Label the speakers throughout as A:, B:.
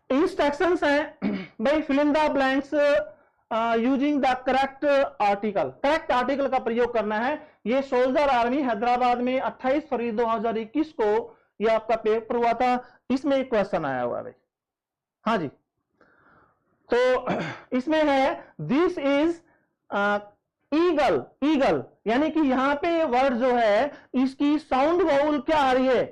A: Instructions हैं भाई, fill in the blanks using the correct article. Correct article का प्रयोग करना है। ये सोल्जर आर्मी हैदराबाद में 28 फरवरी 2021 को ये आपका पेपर हुआ था, इसमें एक क्वेश्चन आया हुआ है भाई। हाँ जी, तो इसमें है दिस इज ईगल। ईगल यानी कि यहां पे वर्ड जो है इसकी साउंड वोवल क्या आ रही है,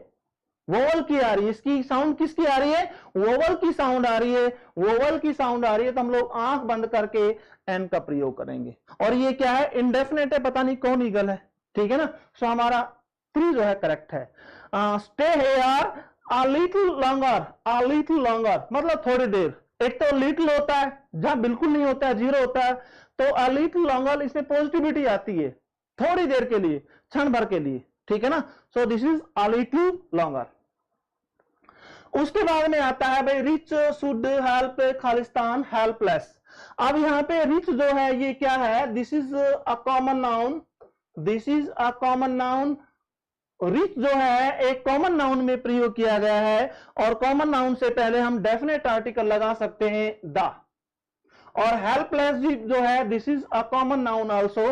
A: वोवल की आ रही है। इसकी साउंड किसकी आ रही है, वोवल की साउंड आ रही है। वोवल की साउंड आ रही है तो हम लोग आंख बंद करके एन का प्रयोग करेंगे। और ये क्या है, इंडेफिनेट है, पता नहीं कौन ईगल है, ठीक है ना। सो हमारा 3 जो है करेक्ट है। Stay here a little longer. A little longer मतलब थोड़ी देर। एक तो लिटिल होता है जहां बिल्कुल नहीं होता है, 0 होता है, तो अ लिटिल लॉन्गर इसमें पॉजिटिविटी आती है, थोड़ी देर के लिए, क्षण भर के लिए, ठीक है ना। So this is a little longer. उसके बाद में आता है भाई rich should help Khalistan helpless. अब यहां पे रिच जो है ये क्या है, this is a common noun. This is a common noun. Rich जो है एक कॉमन नाउन में प्रयोग किया गया है, और कॉमन नाउन से पहले हम डेफिनेट आर्टिकल लगा सकते हैं द। और हेल्पलेस जो है this is a common noun also.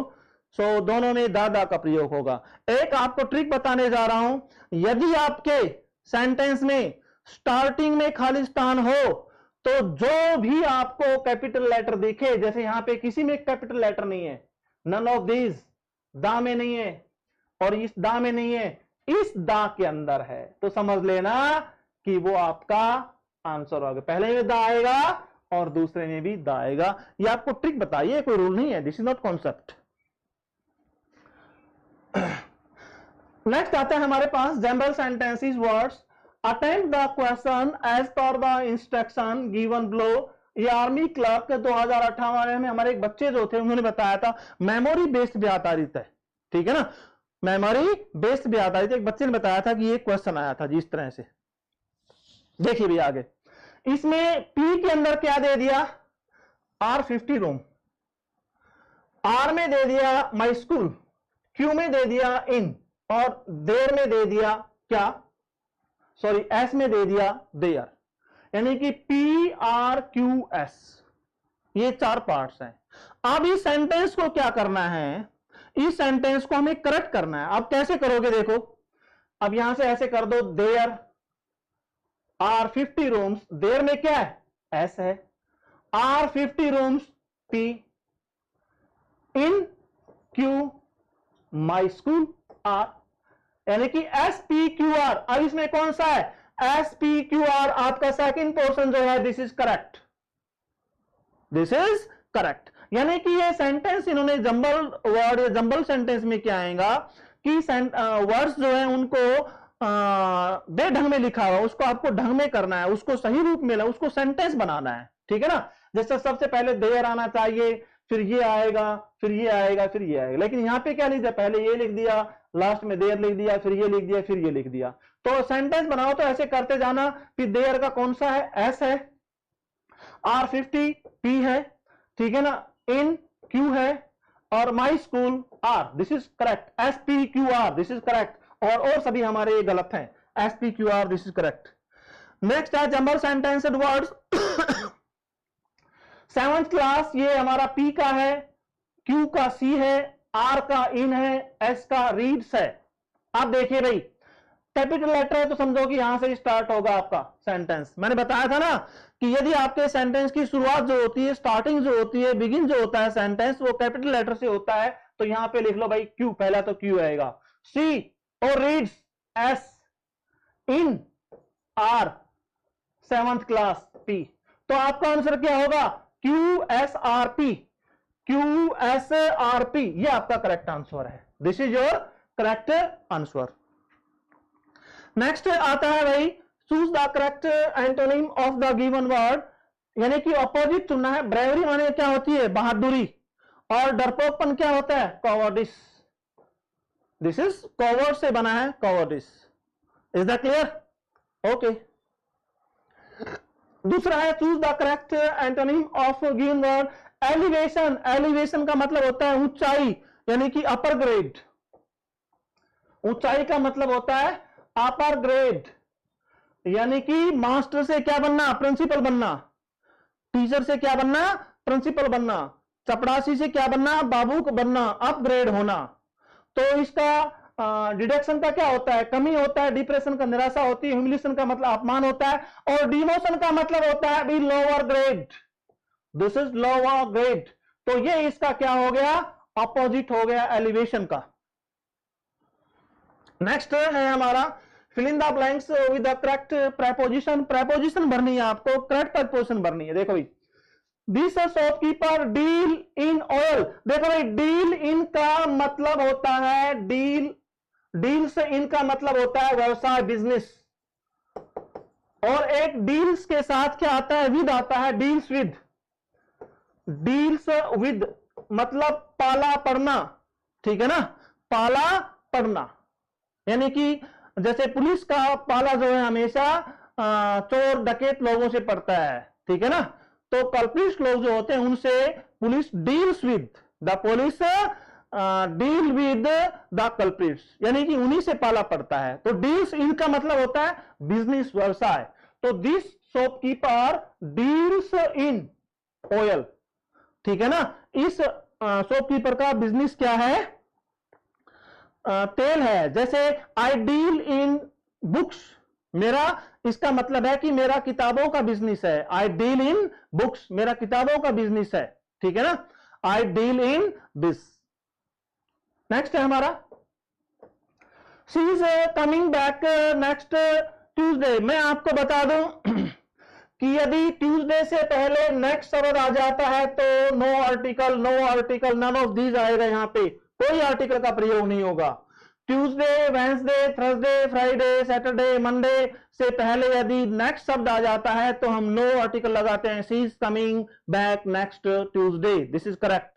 A: So दोनों में दा का प्रयोग होगा। एक आपको ट्रिक बताने जा रहा हूं, यदि आपके सेंटेंस में स्टार्टिंग में खालिस्तान हो तो जो भी आपको कैपिटल लेटर दिखे, जैसे यहां पे किसी में कैपिटल लेटर नहीं है, नन ऑफ दीज, दा में नहीं है और इस दा में नहीं है, इस दा के अंदर है, तो समझ लेना कि वो आपका आंसर होगा। पहले में दा आएगा और दूसरे में भी दा आएगा। ये आपको ट्रिक बताइए, कोई रूल नहीं है, this is not concept. Next आता है हमारे पास jumble sentences words. Attempt the question as per the instruction given below. ये आर्मी क्लर्क 2018 में हमारे एक बच्चे जो थे उन्होंने बताया था मेमोरी बेस्ड भी आधारित है, ठीक है ना, मेमोरी बेस्ड भी आधारित। एक बच्चे ने बताया था कि ये क्वेश्चन आया था जिस तरह से, देखिए भी आगे। इसमें पी के अंदर क्या दे दिया, R50 रूम, आर में दे दिया माई स्कूल, क्यू में दे दिया इन, और देर में दे दिया क्या, सॉरी एस में दे दिया देयर। यानी कि PRQS, ये 4 पार्ट्स हैं। अब इस सेंटेंस को क्या करना है, इस सेंटेंस को हमें करेक्ट करना है। अब कैसे करोगे देखो, अब यहां से ऐसे कर दो, देयर R50 रूम्स, देयर में क्या है, एस है, R50 rooms P, in Q, my school R, यानी कि SPQR। अब इसमें कौन सा है, SPQR आपका सेकंड पोर्शन जो है, this is correct, this is correct. यानी कि ये सेंटेंस इन्होंने जंबल वर्ड या जंबल सेंटेंस में क्या आएगा कि वर्ड्स जो है उनको बेढंग में लिखा हुआ, उसको आपको ढंग में करना है, उसको सही रूप में लाना, उसको सेंटेंस बनाना है, ठीक है ना। जैसे सबसे पहले देयर आना चाहिए, फिर ये आएगा, फिर ये आएगा, फिर ये आएगा, लेकिन यहां पे क्या लिख दिया, पहले ये लिख दिया, लास्ट में देयर लिख दिया, फिर ये लिख दिया, फिर ये लिख दिया। तो सेंटेंस बनाओ तो ऐसे करते जाना। फिर देयर का कौन सा है, एस है, R50 P है, ठीक है ना, इन Q है, और my school R, this is correct, SPQR, this is correct, और सभी हमारे ये गलत हैं, SPQR, this is correct. Next है जंबल सेंटेंसेड वर्ड्स। 7th क्लास, ये हमारा P का है, Q का C है, R का इन है, S का रीड्स है। आप देखिए भाई, कैपिटल लेटर है तो समझो कि यहां से स्टार्ट होगा आपका सेंटेंस। मैंने बताया था ना कि यदि आपके सेंटेंस की शुरुआत जो होती है, स्टार्टिंग जो होती है, बिगिन जो होता है सेंटेंस, वो कैपिटल लेटर से होता है, तो यहां पे लिख लो भाई Q, पहला तो Q आएगा, C और रीड्स S, इन R, 7th क्लास P। तो आपका आंसर क्या होगा, QSRP, QSRP, ये आपका करेक्ट आंसर है, this is your correct answer. Next आता है भाई, choose the correct antonym of the given word, यानी कि ऑपोजिट चुनना है। ब्रेवरी माने क्या होती है, बहादुरी, और डरपोकपन क्या होता है, कॉवर्डिस। दिस इज कॉवर्ड से बना है, cowardice. Is that clear, okay. दूसरा है choose the correct antonym of given word, elevation. Elevation का मतलब होता है ऊंचाई, यानी कि अपर ग्रेड। ऊंचाई का मतलब होता है अपर ग्रेड, यानी कि मास्टर से क्या बनना, प्रिंसिपल बनना, टीचर से क्या बनना, प्रिंसिपल बनना, चपरासी से क्या बनना, बाबू को बनना, अपग्रेड होना। तो इसका डिडक्शन का क्या होता है, कमी होता है, डिप्रेशन का निराशा होती है, ह्यूमिलेशन का मतलब अपमान होता है, और डिमोशन का मतलब होता है अभी lower grade, this is lower grade. तो ये इसका क्या हो गया, अपोजिट हो गया एलिवेशन का। नेक्स्ट है हमारा fill in the blanks with the correct preposition. Preposition भरनी है आपको, करेक्ट प्रेपोजिशन भरनी है। देखो भाई, this shopkeeper deal in oil. देखो भाई, डील इन का मतलब होता है डील से इन का मतलब होता है व्यवसाय, बिजनेस। और एक डील्स के साथ क्या आता है, विद आता है, डील्स विद। डील्स विद मतलब पाला पड़ना, ठीक है ना, पाला पड़ना। यानी कि जैसे पुलिस का पाला जो है हमेशा चोर डकैत लोगों से पड़ता है, ठीक है ना। तो कल्प्रिट्स लोग जो होते हैं उनसे police deals with, the police deal with the culprits, यानी कि उन्हीं से पाला पड़ता है। तो डील्स इनका मतलब होता है बिजनेस, व्यवसाय। तो this shopkeeper deals in oil, ठीक है ना। इस शॉपकीपर का बिजनेस क्या है, तेल है। जैसे आई डील इन बुक्स, मेरा इसका मतलब है कि मेरा किताबों का बिजनेस है। आई डील इन बुक्स, मेरा किताबों का बिजनेस है, ठीक है ना। I deal in this. Next है हमारा, she is coming back next Tuesday. मैं आपको बता दूं कि यदि ट्यूसडे से पहले नेक्स्ट शब्द आ जाता है तो no article, no article, none of these आएगा, यहां पे कोई आर्टिकल का प्रयोग नहीं होगा। Tuesday, Wednesday, Thursday, Friday, Saturday, Monday से पहले यदि नेक्स्ट शब्द आ जाता है तो हम नो आर्टिकल लगाते हैं। She is coming back next Tuesday, this is correct.